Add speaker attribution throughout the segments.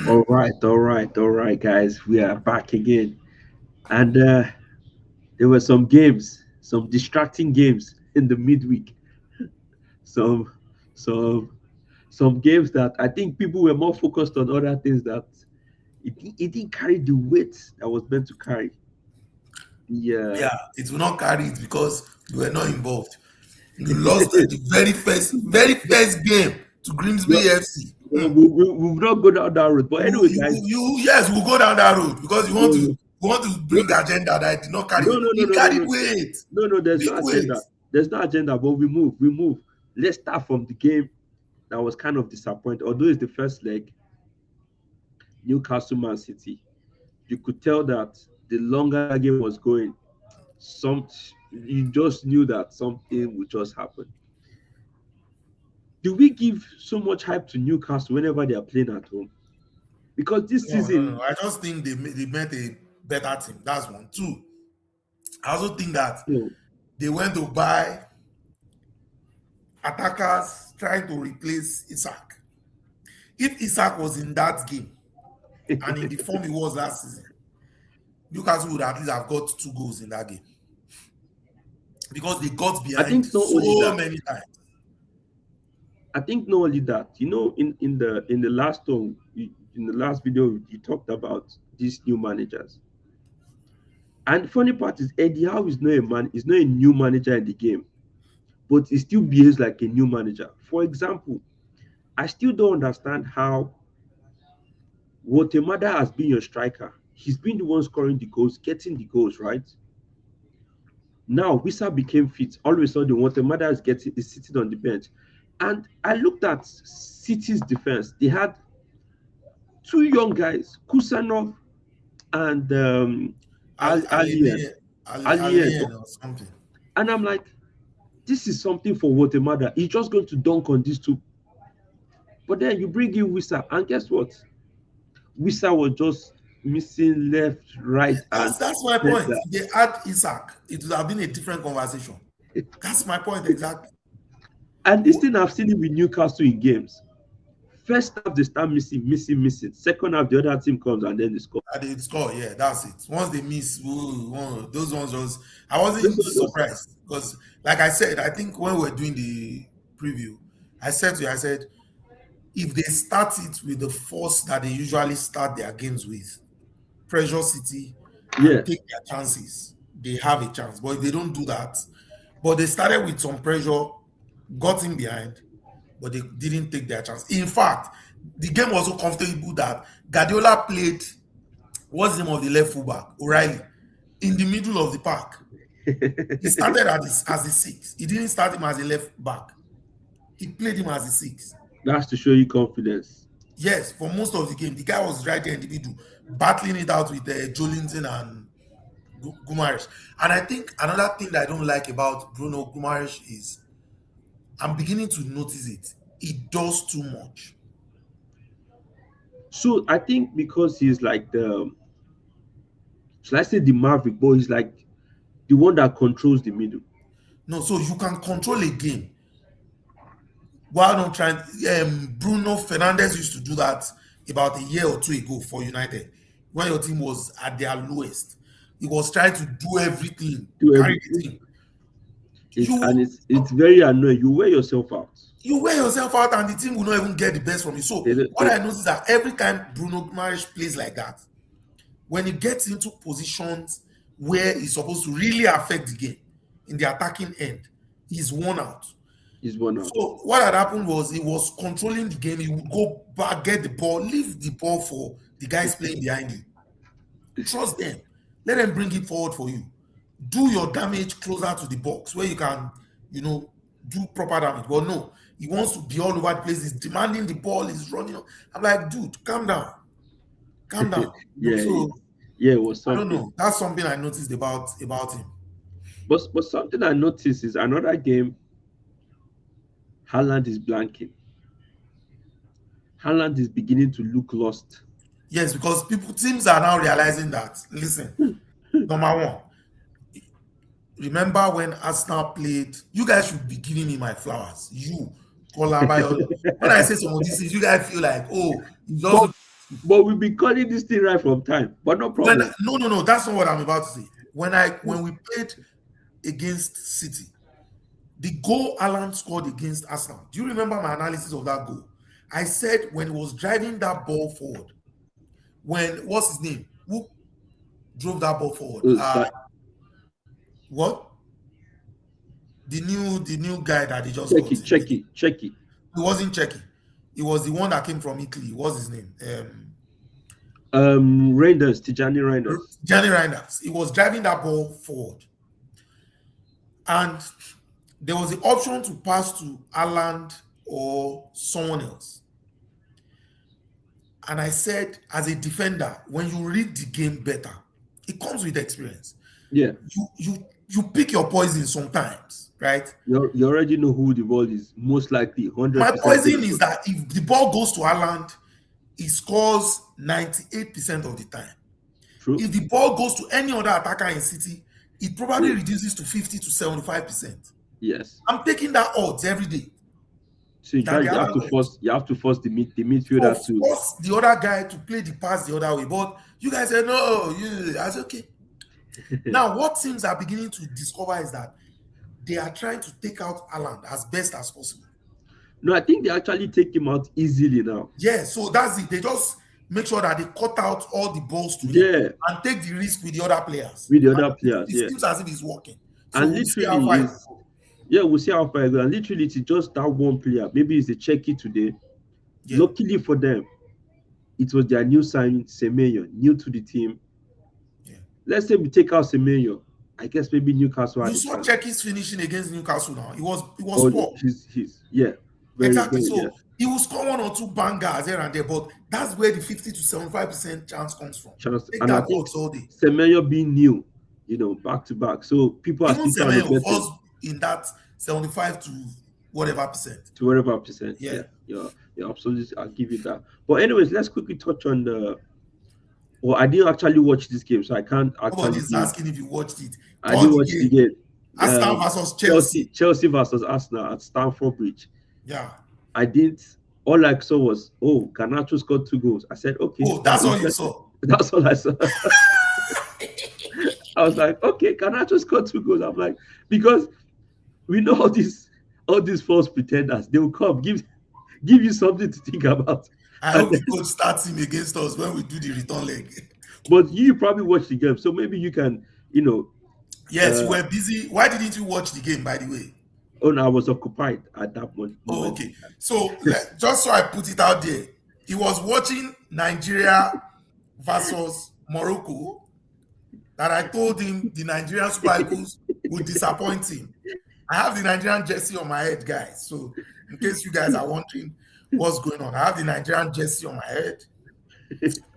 Speaker 1: All right, guys. We are back again, and there were some games, some distracting games in the midweek. Some, some, some games that I think people were more focused on other things that it didn't carry the weight that was meant to carry. Yeah,
Speaker 2: Yeah, it will not carry it because you were not involved. You lost at the very first game to Grimsby
Speaker 1: well,
Speaker 2: FC.
Speaker 1: we've not go down that road. But anyway, guys,
Speaker 2: Yes, we'll go down that road because you want to
Speaker 1: no,
Speaker 2: you want to
Speaker 1: no,
Speaker 2: bring agenda that it did not carry
Speaker 1: no,
Speaker 2: weight.
Speaker 1: no, no,
Speaker 2: It
Speaker 1: no, no,
Speaker 2: carried
Speaker 1: no,
Speaker 2: weight,
Speaker 1: no, no. There's
Speaker 2: big
Speaker 1: no
Speaker 2: weight.
Speaker 1: agenda. There's no agenda. But we move. We move. Let's start from the game that was kind of disappointing. Although it's the first leg, Newcastle Man City. You could tell that the longer that game was going, some you just knew that something would just happen. Do we give so much hype to Newcastle whenever they are playing at home? Because this
Speaker 2: No, no,
Speaker 1: season,
Speaker 2: no. I just think they met a better team. That's one. Two, I also think that
Speaker 1: you
Speaker 2: they went to buy attackers trying to replace Isaac. If Isaac was in that game
Speaker 1: know,
Speaker 2: and in the form he was last season, Newcastle would at least have got 2 goals in that game because they got
Speaker 1: I
Speaker 2: behind
Speaker 1: think not only
Speaker 2: so
Speaker 1: that.
Speaker 2: many times.
Speaker 1: I think not only that. In the last one, in the last video, you talked about these new managers. And the funny part is Eddie Howe is not a man. Is not a new manager in the game, but he still behaves like a new manager. For example, I still don't understand how Watemada has been your striker. He's been the one scoring the goals, getting the goals, right? Now Wissa became fit. All of a sudden, Watemada is sitting on the bench. And I looked at City's defense. They had two young guys, Kusanov and Alien. Alien.
Speaker 2: Alien or something.
Speaker 1: And I'm like, this is something for Watemada. He's just going to dunk on these two. But then you bring in Wissa, and guess what? Wissa was just missing left, right, and
Speaker 2: That's my point.
Speaker 1: center.
Speaker 2: If they had Isaac, it would have been a different conversation. That's my point exactly.
Speaker 1: And this thing I've seen it with Newcastle in games. First half they start missing. Second half the other team comes and then they score.
Speaker 2: And they score, yeah, that's it. Once they miss, those ones just. I wasn't
Speaker 1: This
Speaker 2: even
Speaker 1: was just
Speaker 2: surprised because, like I said, I think when we were doing the preview, I said to you, I said, if they start it with the force that they usually start their games with, pressure City, and
Speaker 1: yeah.
Speaker 2: take their chances, they have a chance. But if they don't do that, but they started with some pressure, got in behind, but they didn't take their chance. In fact, the game was so comfortable that Guardiola played what's the name of the left fullback, O'Reilly, in the middle of the park. He started as the six. He didn't start him as a left back. He played him as a six.
Speaker 1: That's to show you confidence.
Speaker 2: Yes, for most of the game, the guy was right there in the middle, battling it out with Jolinton and Gumarish. And I think another thing that I don't like about Bruno Gumarish is I'm beginning to notice it. He does too much.
Speaker 1: So I think because he's like the, should I say the Maverick, but he's like the one that controls the middle.
Speaker 2: No, so you can control a game while not trying. Bruno Fernandez used to do that about a year or two ago for United when your team was at their lowest. He was trying to do everything,
Speaker 1: Do
Speaker 2: carry the
Speaker 1: everything.
Speaker 2: team.
Speaker 1: And
Speaker 2: You
Speaker 1: it's very annoying. You wear yourself out.
Speaker 2: you wear yourself out and the team will not even get the best from you. So
Speaker 1: They,
Speaker 2: what I noticed is that every time Bruno Guimaraes plays like that, when he gets into positions where he's supposed to really affect the game in the attacking end, he's worn out.
Speaker 1: he's one out.
Speaker 2: So what had happened was he was controlling the game. He would go back, get the ball, leave the ball for the guys playing behind you. Trust them. Let them bring it forward for you. Do your damage closer to the box where you can, do proper damage. But no, he wants to be all over the place. He's demanding the ball. He's running. I'm like, dude, calm down. Calm down.
Speaker 1: Yeah,
Speaker 2: So
Speaker 1: it was
Speaker 2: I don't
Speaker 1: something.
Speaker 2: know. That's something I noticed about him.
Speaker 1: But something I noticed is another game. Haaland is blanking. Haaland is beginning to look lost.
Speaker 2: Yes, because teams are now realizing that. Listen, number one, remember when Arsenal played? You guys should be giving me my flowers. You, Kola Bayo. When I say some of these things, you guys feel like, oh, it's
Speaker 1: But
Speaker 2: also
Speaker 1: But we've been calling this thing right from time, but no
Speaker 2: When
Speaker 1: problem.
Speaker 2: no, that's not what I'm about to say. When we played against City, the goal Alan scored against Arsenal. Do you remember my analysis of that goal? I said when he was driving that ball forward, when what's his name? Who drove that ball forward?
Speaker 1: That
Speaker 2: What? The new guy that they just
Speaker 1: check
Speaker 2: got
Speaker 1: it,
Speaker 2: in.
Speaker 1: check it, check it.
Speaker 2: He wasn't checking. It was the one that came from Italy. What's his name?
Speaker 1: Reinders, Tijani Reinders.
Speaker 2: Gianni Reinders. He was driving that ball forward. And there was the option to pass to Haaland or someone else. And I said, as a defender, when you read the game better, it comes with experience.
Speaker 1: Yeah,
Speaker 2: You pick your poison sometimes, right?
Speaker 1: you already know who the ball is. Most likely,
Speaker 2: My
Speaker 1: 100%
Speaker 2: poison is that if the ball goes to Haaland, he scores 98% of the time.
Speaker 1: true.
Speaker 2: If the ball goes to any other attacker in City, it probably
Speaker 1: True.
Speaker 2: reduces to 50 to 75%.
Speaker 1: Yes.
Speaker 2: I'm taking that odds every day.
Speaker 1: So
Speaker 2: That the other way.
Speaker 1: you have to force the
Speaker 2: So
Speaker 1: midfielder to.
Speaker 2: force the other guy to play the pass the other way. But you guys said no. I said okay. Now what teams are beginning to discover is that they are trying to take out Haaland as best as possible.
Speaker 1: No, I think they actually take him out easily now.
Speaker 2: Yeah, so that's it. They just make sure that they cut out all the balls to him
Speaker 1: Yeah,
Speaker 2: and take the risk with the other players.
Speaker 1: with the
Speaker 2: And
Speaker 1: other players.
Speaker 2: it
Speaker 1: Yeah,
Speaker 2: seems as if it's working. So
Speaker 1: and
Speaker 2: we'll see how
Speaker 1: literally
Speaker 2: far it
Speaker 1: is yeah, we'll see how far it goes. And literally, it's just that one player. Maybe it's a checky today.
Speaker 2: Yeah.
Speaker 1: Luckily for them, it was their new signing, Semenyo, new to the team.
Speaker 2: Yeah.
Speaker 1: Let's say we take out Semenyo. I guess maybe Newcastle had
Speaker 2: You
Speaker 1: a
Speaker 2: saw
Speaker 1: chance.
Speaker 2: Cheki's finishing against Newcastle now. It was
Speaker 1: Oh,
Speaker 2: poor.
Speaker 1: he's yeah, very
Speaker 2: Exactly.
Speaker 1: very yeah.
Speaker 2: So he will score one or two bangers here and there, but that's where the 50 to 75% chance comes from.
Speaker 1: Chance,
Speaker 2: Take
Speaker 1: and I
Speaker 2: that
Speaker 1: think
Speaker 2: odds all day.
Speaker 1: Semenyo being new, back to back, so people are
Speaker 2: Even
Speaker 1: still trying to
Speaker 2: Semenyo
Speaker 1: get him
Speaker 2: falls in that 75 to whatever percent.
Speaker 1: to whatever percent.
Speaker 2: Yeah.
Speaker 1: Yeah, you're absolutely. I'll give you that. But anyways, let's quickly touch on the. Well, I didn't actually watch this game, so I can't actually
Speaker 2: Nobody's
Speaker 1: give.
Speaker 2: asking if you watched it.
Speaker 1: I
Speaker 2: All
Speaker 1: didn't
Speaker 2: the
Speaker 1: watch the
Speaker 2: game.
Speaker 1: game.
Speaker 2: Arsenal versus Chelsea.
Speaker 1: Chelsea versus Arsenal at Stamford Bridge.
Speaker 2: Yeah.
Speaker 1: I didn't. All I saw was, oh, Garnacho scored 2 goals. I said, okay,
Speaker 2: Oh, that's all you
Speaker 1: interesting.
Speaker 2: saw.
Speaker 1: That's all I saw. I was like, okay, Garnacho scored 2 goals. I'm like, because we know all these false pretenders, they will come give you something to think about.
Speaker 2: I hope the coach starts him against us when we do the return leg.
Speaker 1: But you probably watched the game, so maybe you can,
Speaker 2: Yes, you were busy. Why didn't you watch the game, by the way?
Speaker 1: Oh, no, I was occupied at that moment.
Speaker 2: Oh, okay. So just so I put it out there, he was watching Nigeria versus Morocco. That I told him the Nigerian Super Eagles would disappoint him. I have the Nigerian jersey on my head, guys. So in case you guys are wondering what's going on, I have the Nigerian jersey on my head.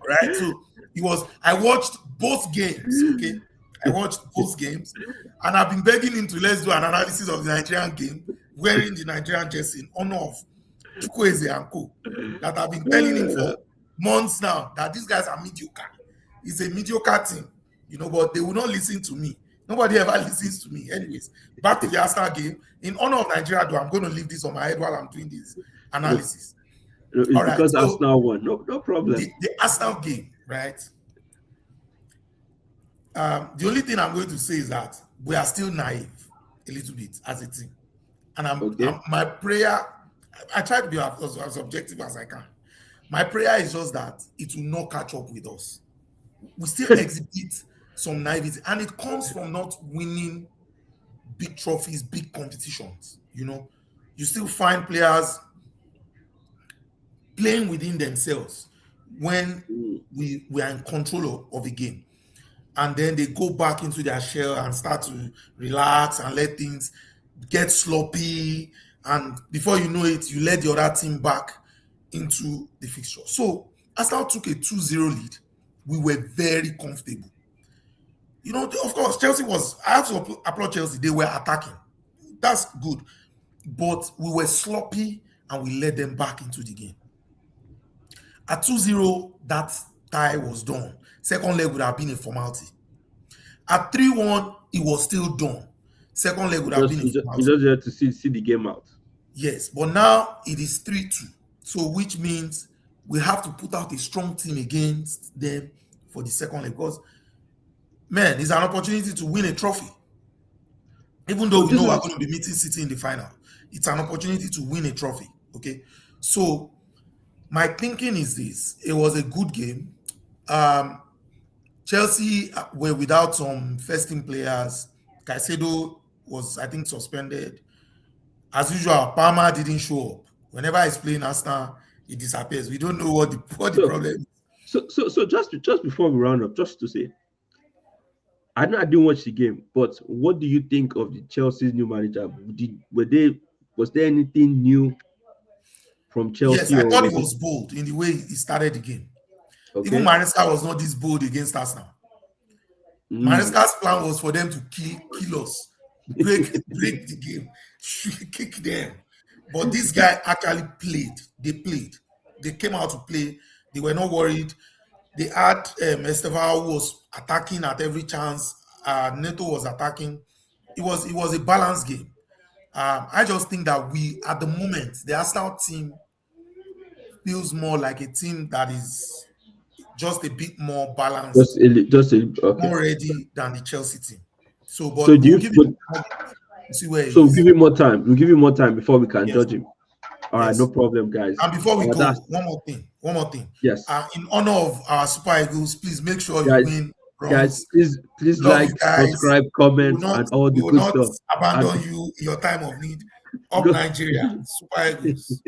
Speaker 2: Right? So I watched both games, okay? I watched both games, and I've been begging him to let's do an analysis of the Nigerian game wearing the Nigerian jersey in honor of Chukwueze and Co. That I've been telling him for months now that these guys are mediocre. It's a mediocre team, but they will not listen to me. Nobody ever listens to me. Anyways, back to the Arsenal game. In honor of Nigeria, though, I'm going to leave this on my head while I'm doing this analysis.
Speaker 1: It's all right, because so Arsenal won. No problem.
Speaker 2: The Arsenal game, right? The only thing I'm going to say is that we are still naive a little bit as a team. And my prayer, I try to be as objective as I can. My prayer is just that it will not catch up with us. We still exhibit some naivety, and it comes from not winning big trophies, big competitions. You still find players playing within themselves when we are in control of a game. And then they go back into their shell and start to relax and let things get sloppy. And before you know it, you let the other team back into the fixture. So Arsenal took a 2-0 lead. We were very comfortable. Of course, I have to applaud Chelsea. They were attacking. That's good. But we were sloppy and we let them back into the game. At 2-0, that tie was done. Second leg would have been a formality. At 3-1, it was still done. Second leg would have been a formality.
Speaker 1: You just have to see the game out.
Speaker 2: Yes, but now it is 3-2. So which means we have to put out a strong team against them for the second leg because, man, it's an opportunity to win a trophy. Even though
Speaker 1: So
Speaker 2: we
Speaker 1: this
Speaker 2: know we're
Speaker 1: is
Speaker 2: going to be meeting City in the final, it's an opportunity to win a trophy. Okay, so my thinking is this: it was a good game. Um, Chelsea were without some first team players. Caicedo was, I think, suspended. As usual, Palmer didn't show up. Whenever he's playing Arsenal, he disappears. We don't know what the
Speaker 1: so
Speaker 2: problem is.
Speaker 1: so just before we round up, just to say, I know I didn't watch the game, but what do you think of the Chelsea's new manager? Was there anything new from
Speaker 2: Yes,
Speaker 1: Chelsea,
Speaker 2: I
Speaker 1: or
Speaker 2: thought he
Speaker 1: was it
Speaker 2: was bold in the way he started the game. Even
Speaker 1: okay?
Speaker 2: Maresca was not this bold against Arsenal.
Speaker 1: Mm.
Speaker 2: Maresca's plan was for them to kill us, break the game, kick them. But this guy actually played. They played. They came out to play. They were not worried. They had Estevao who was attacking at every chance. Neto was attacking. It was a balanced game. I just think that we, at the moment, the Arsenal team feels more like a team that is just a bit more balanced,
Speaker 1: Okay.
Speaker 2: more ready than the Chelsea team. So,
Speaker 1: So
Speaker 2: but
Speaker 1: do
Speaker 2: we'll
Speaker 1: you
Speaker 2: give it
Speaker 1: but,
Speaker 2: a moment to see where he
Speaker 1: so
Speaker 2: is.
Speaker 1: give him more time. We'll give him more time before we can
Speaker 2: Yes,
Speaker 1: judge him. All right, no
Speaker 2: yes.
Speaker 1: problem, guys.
Speaker 2: And before we
Speaker 1: That's
Speaker 2: go, one more thing. One more thing.
Speaker 1: yes,
Speaker 2: In honor of our Super Eagles, please make sure you
Speaker 1: guys.
Speaker 2: win
Speaker 1: Guys,
Speaker 2: bronze.
Speaker 1: please
Speaker 2: Love you
Speaker 1: like,
Speaker 2: guys.
Speaker 1: subscribe, comment, and all
Speaker 2: We
Speaker 1: the
Speaker 2: will
Speaker 1: good
Speaker 2: not
Speaker 1: stuff. And
Speaker 2: abandon you in your time of need. Up
Speaker 1: go.
Speaker 2: Nigeria, Super Eagles.